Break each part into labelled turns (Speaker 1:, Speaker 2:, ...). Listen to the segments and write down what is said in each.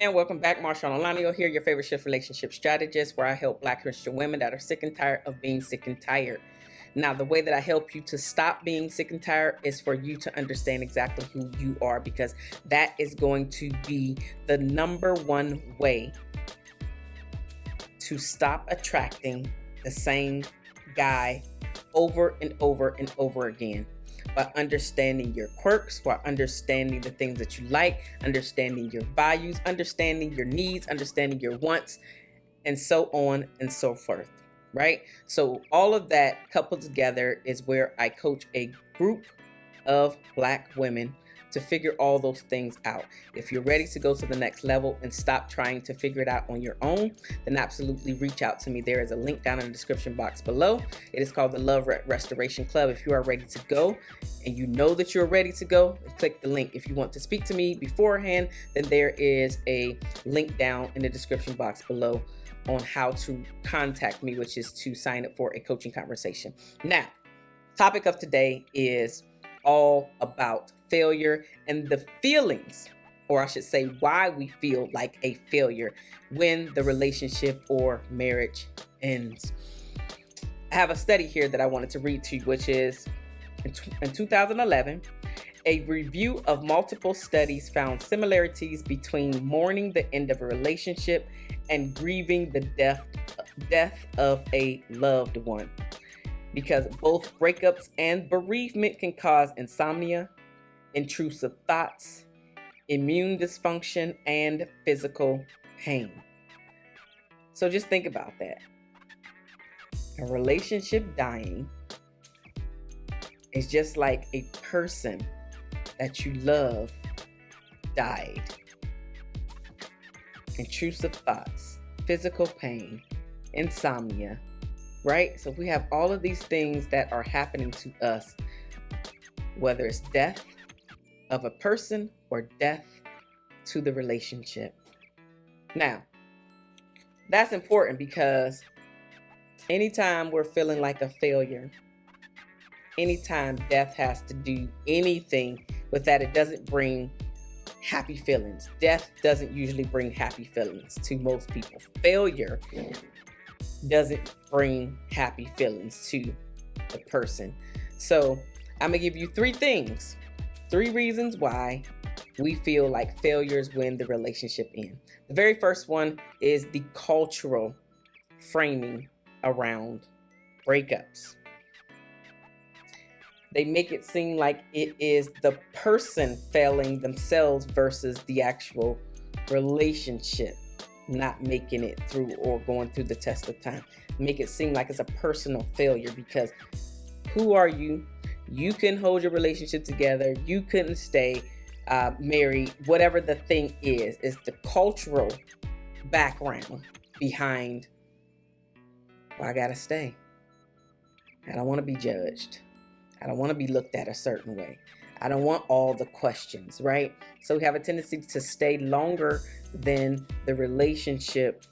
Speaker 1: And welcome back, Marshawn Alonio here, your favorite shift relationship strategist, where I help Black Christian women that are sick and tired of being sick and tired. Now, the way that I help you to stop being sick and tired is for you to understand exactly who you are, because that is going to be the number one way to stop attracting the same guy over and over and over again. By understanding your quirks, by understanding the things that you like, understanding your values, understanding your needs, understanding your wants, and so on and so forth, right? So all of that coupled together is where I coach a group of Black women to figure all those things out. If you're ready to go to the next level and stop trying to figure it out on your own, then absolutely reach out to me. There is a link down in the description box below. It is called the Love Restoration Club. If you are ready to go and you know that you're ready to go, click the link. If you want to speak to me beforehand, then there is a link down in the description box below on how to contact me, which is to sign up for a coaching conversation. Now, topic of today is all about failure and the feelings, or I should say why we feel like a failure when the relationship or marriage ends. I have a study here that I wanted to read to you, which is in 2011, a review of multiple studies found similarities between mourning the end of a relationship and grieving the death of a loved one, because both breakups and bereavement can cause insomnia, intrusive thoughts, immune dysfunction, and physical pain. So just think about that. A relationship dying is just like a person that you love died. Intrusive thoughts, physical pain, insomnia, right? So we have all of these things that are happening to us, whether it's death of a person or death to the relationship. Now, that's important because anytime we're feeling like a failure, anytime death has to do anything with that, it doesn't bring happy feelings. Death doesn't usually bring happy feelings to most people. Failure doesn't bring happy feelings to the person. So I'm gonna give you three reasons why we feel like failures when the relationship ends. The very first one is the cultural framing around breakups. They make it seem like it is the person failing themselves versus the actual relationship not making it through or going through the test of time. Make it seem like it's a personal failure, because who are you? You can hold your relationship together. You couldn't stay married. Whatever the thing is the cultural background behind, well, I gotta stay. I don't want to be judged. I don't want to be looked at a certain way. I don't want all the questions, right? So we have a tendency to stay longer than the relationship,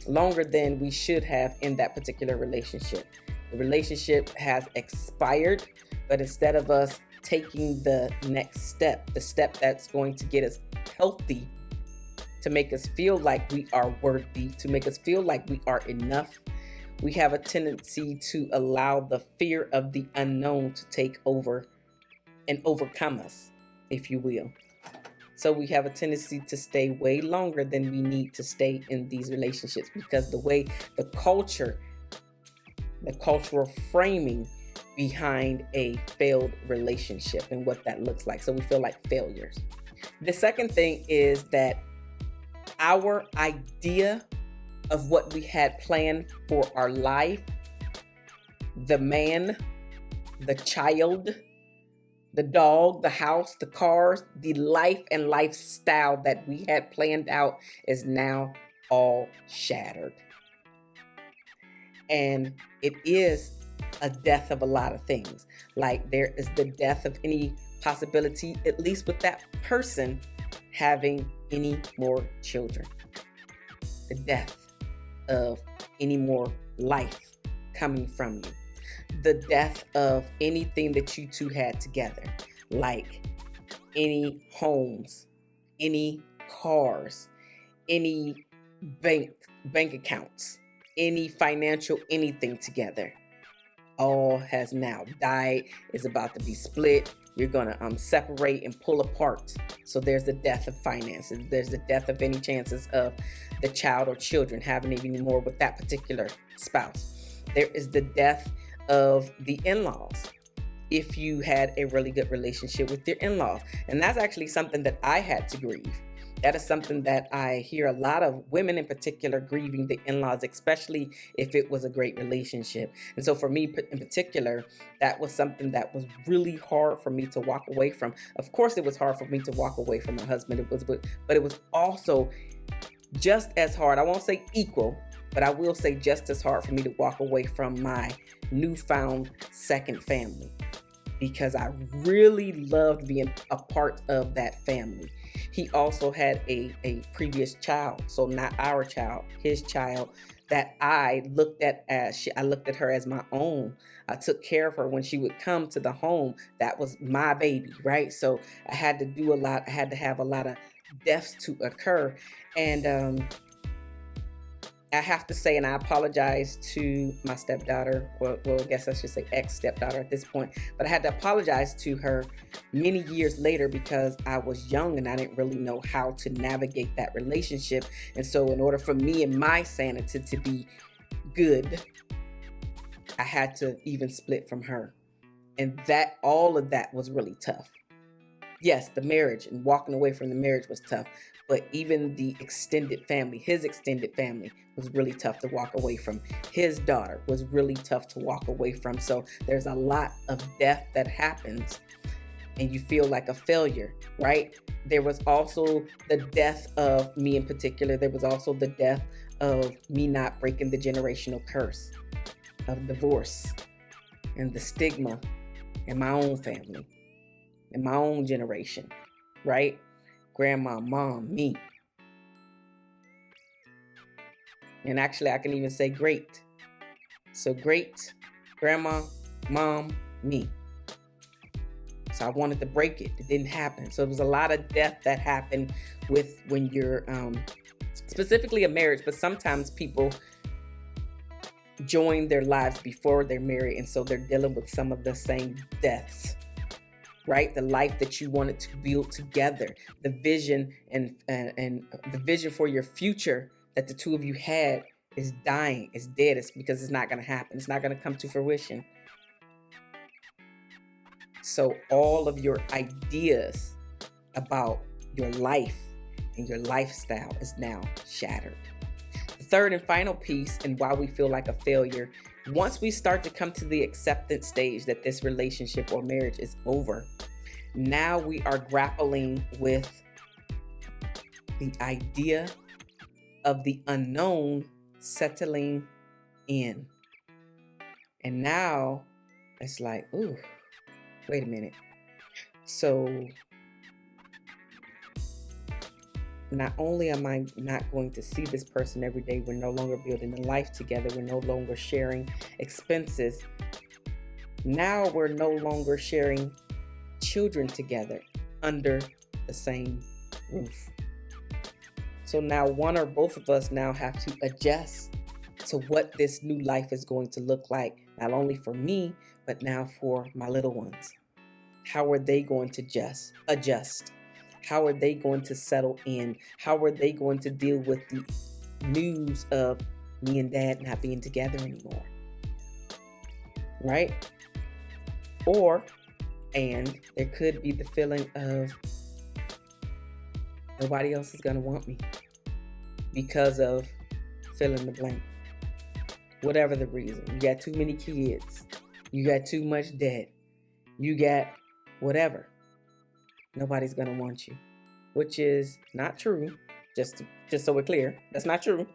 Speaker 1: longer than we should have in that particular relationship. The relationship has expired, but instead of us taking the next step, the step that's going to get us healthy, to make us feel like we are worthy, to make us feel like we are enough, we have a tendency to allow the fear of the unknown to take over and overcome us, if you will. So we have a tendency to stay way longer than we need to stay in these relationships, because the way the cultural framing behind a failed relationship and what that looks like. So we feel like failures. The second thing is that our idea of what we had planned for our life, the man, the child, the dog, the house, the cars, the life and lifestyle that we had planned out is now all shattered. And it is a death of a lot of things. Like there is the death of any possibility, at least with that person, having any more children. The death of any more life coming from you. The death of anything that you two had together, like any homes, any cars, any bank bank accounts, any financial anything together. All has now died, is about to be split. You're gonna separate and pull apart. So there's the death of finances. There's the death of any chances of the child or children having any more with that particular spouse. There is the death of the in-laws, if you had a really good relationship with your in-laws. And that's actually something that I had to grieve. That is something that I hear a lot of women in particular grieving, the in-laws, especially if it was a great relationship. And so for me in particular, that was something that was really hard for me to walk away from. Of course, it was hard for me to walk away from my husband. But it was also just as hard. I won't say equal, but I will say just as hard for me to walk away from my newfound second family, because I really loved being a part of that family. He also had a previous child, so not our child, his child, that I looked at I looked at her as my own. I took care of her when she would come to the home. That was my baby, right? So I had to do a lot. I had to have a lot of deaths to occur. And I have to say, and I apologize to my stepdaughter, well, I guess I should say ex-stepdaughter at this point, but I had to apologize to her many years later because I was young and I didn't really know how to navigate that relationship. And so in order for me and my sanity to be good, I had to even split from her. And that all of that was really tough. Yes, the marriage and walking away from the marriage was tough, but even the extended family, his extended family, was really tough to walk away from. His daughter was really tough to walk away from. So there's a lot of death that happens and you feel like a failure, right? There was also the death of me in particular. There was also the death of me not breaking the generational curse of divorce and the stigma in my own family, in my own generation, right? Grandma, mom, me. And actually, I can even say great. So great, grandma, mom, me. So I wanted to break it. It didn't happen. So it was a lot of death that happened with when you're specifically a marriage, but sometimes people join their lives before they're married. And so they're dealing with some of the same deaths, right? The life that you wanted to build together, the vision and the vision for your future that the two of you had is dying, is dead. It's because it's not going to happen. It's not going to come to fruition. So all of your ideas about your life and your lifestyle is now shattered. The third and final piece, and why we feel like a failure, once we start to come to the acceptance stage that this relationship or marriage is over, now we are grappling with the idea of the unknown settling in. And now it's like, ooh, wait a minute. So not only am I not going to see this person every day, we're no longer building a life together, we're no longer sharing expenses. Now we're no longer sharing children together under the same roof. So now one or both of us now have to adjust to what this new life is going to look like, not only for me, but now for my little ones. How are they going to adjust? How are they going to settle in? How are they going to deal with the news of me and dad not being together anymore? Right? And there could be the feeling of nobody else is going to want me because of fill in the blank. Whatever the reason. You got too many kids. You got too much debt. You got whatever. Nobody's going to want you, which is not true. Just so we're clear, that's not true.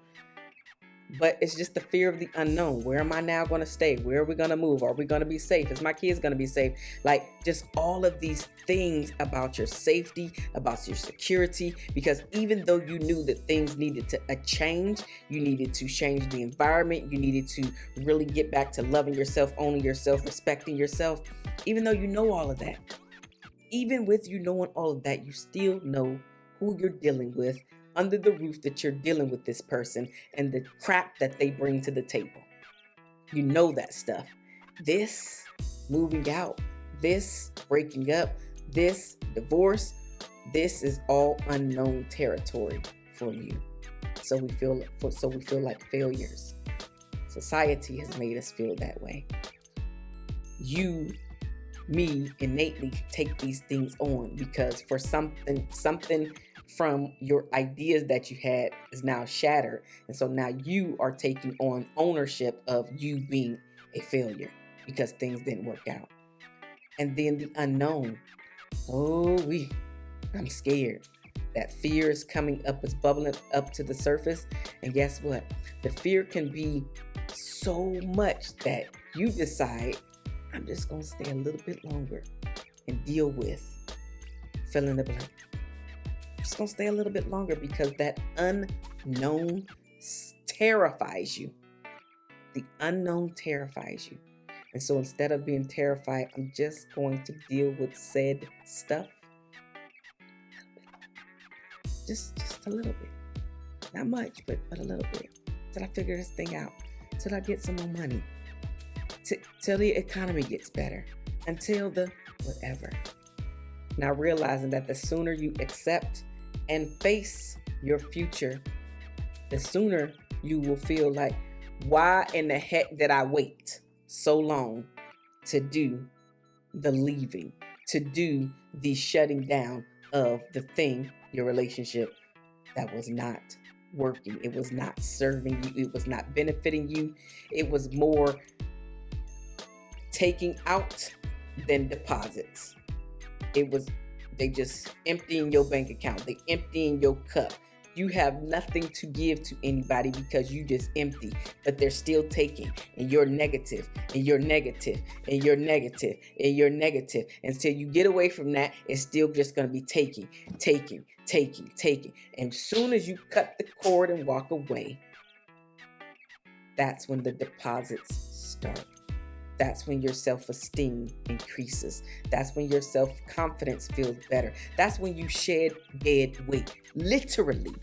Speaker 1: But it's just the fear of the unknown. Where am I now going to stay? Where are we going to move? Are we going to be safe? Is my kids going to be safe? Like just all of these things about your safety, about your security, because even though you knew that things needed to change, you needed to change the environment, you needed to really get back to loving yourself, owning yourself, respecting yourself, even though you know all of that. Even with you knowing all of that, you still know who you're dealing with under the roof that you're dealing with this person and the crap that they bring to the table. You know that stuff. This moving out, this breaking up, this divorce, this is all unknown territory for you. So we feel like failures. Society has made us feel that way. You, me, innately take these things on because for something from your ideas that you had is now shattered. And so now you are taking on ownership of you being a failure because things didn't work out. And then the unknown. I'm scared. That fear is coming up, it's bubbling up to the surface. And guess what? The fear can be so much that you decide, I'm just going to stay a little bit longer and deal with fill in the blank. I'm just going to stay a little bit longer because that unknown terrifies you. The unknown terrifies you. And so instead of being terrified, I'm just going to deal with said stuff. Just a little bit. Not much, but a little bit. Till I figure this thing out. Till I get some more money. Till the economy gets better. Until the whatever. Now realizing that the sooner you accept and face your future, the sooner you will feel like, why in the heck did I wait so long to do the leaving, to do the shutting down of the thing, your relationship that was not working. It was not serving you. It was not benefiting you. It was more taking out than deposits. They just emptying your bank account. They emptying your cup. You have nothing to give to anybody because you just empty, but they're still taking, and you're negative, and you're negative, and you're negative, and you're negative. Until you get away from that, it's still just going to be taking. And as soon as you cut the cord and walk away, that's when the deposits start. That's when your self-esteem increases. That's when your self-confidence feels better. That's when you shed dead weight. Literally,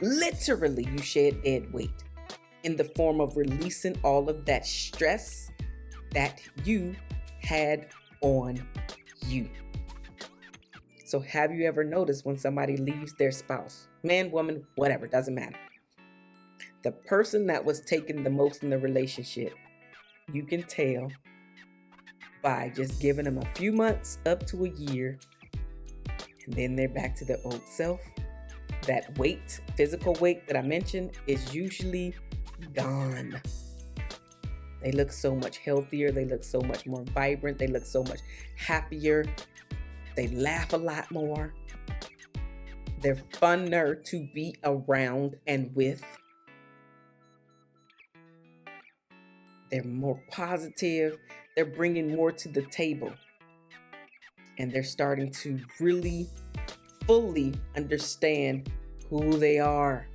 Speaker 1: you shed dead weight in the form of releasing all of that stress that you had on you. So have you ever noticed when somebody leaves their spouse, man, woman, whatever, doesn't matter. The person that was taken the most in the relationship, you can tell by just giving them a few months up to a year, and then they're back to their old self. That weight, physical weight that I mentioned, is usually gone. They look so much healthier. They look so much more vibrant. They look so much happier. They laugh a lot more. They're funner to be around and with. They're more positive. They're bringing more to the table. And they're starting to really fully understand who they are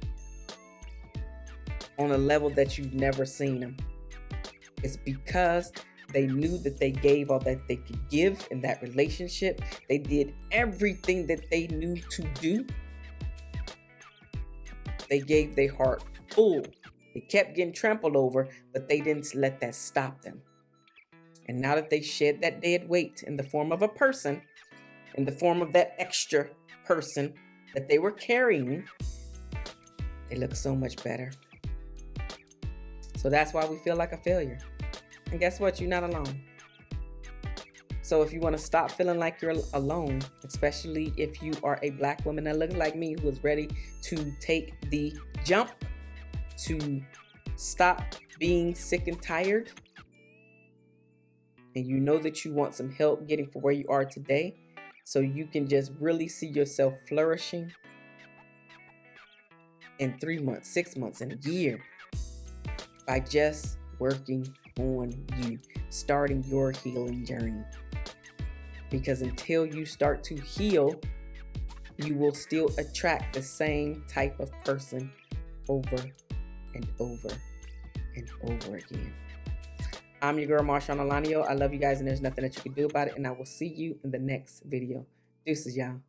Speaker 1: on a level that you've never seen them. It's because they knew that they gave all that they could give in that relationship. They did everything that they knew to do. They gave their heart full. They kept getting trampled over, but they didn't let that stop them. And now that they shed that dead weight in the form of a person, in the form of that extra person that they were carrying, they look so much better. So that's why we feel like a failure. And guess what? You're not alone. So if you want to stop feeling like you're alone, especially if you are a Black woman that looks like me who is ready to take the jump to stop being sick and tired, and you know that you want some help getting from where you are today so you can just really see yourself flourishing in 3 months, 6 months, and a year by just working on you, starting your healing journey. Because until you start to heal, you will still attract the same type of person over and over and over again. I'm your girl, Marshawn Alanio. I love you guys, and there's nothing that you can do about it. And I will see you in the next video. Deuces, y'all.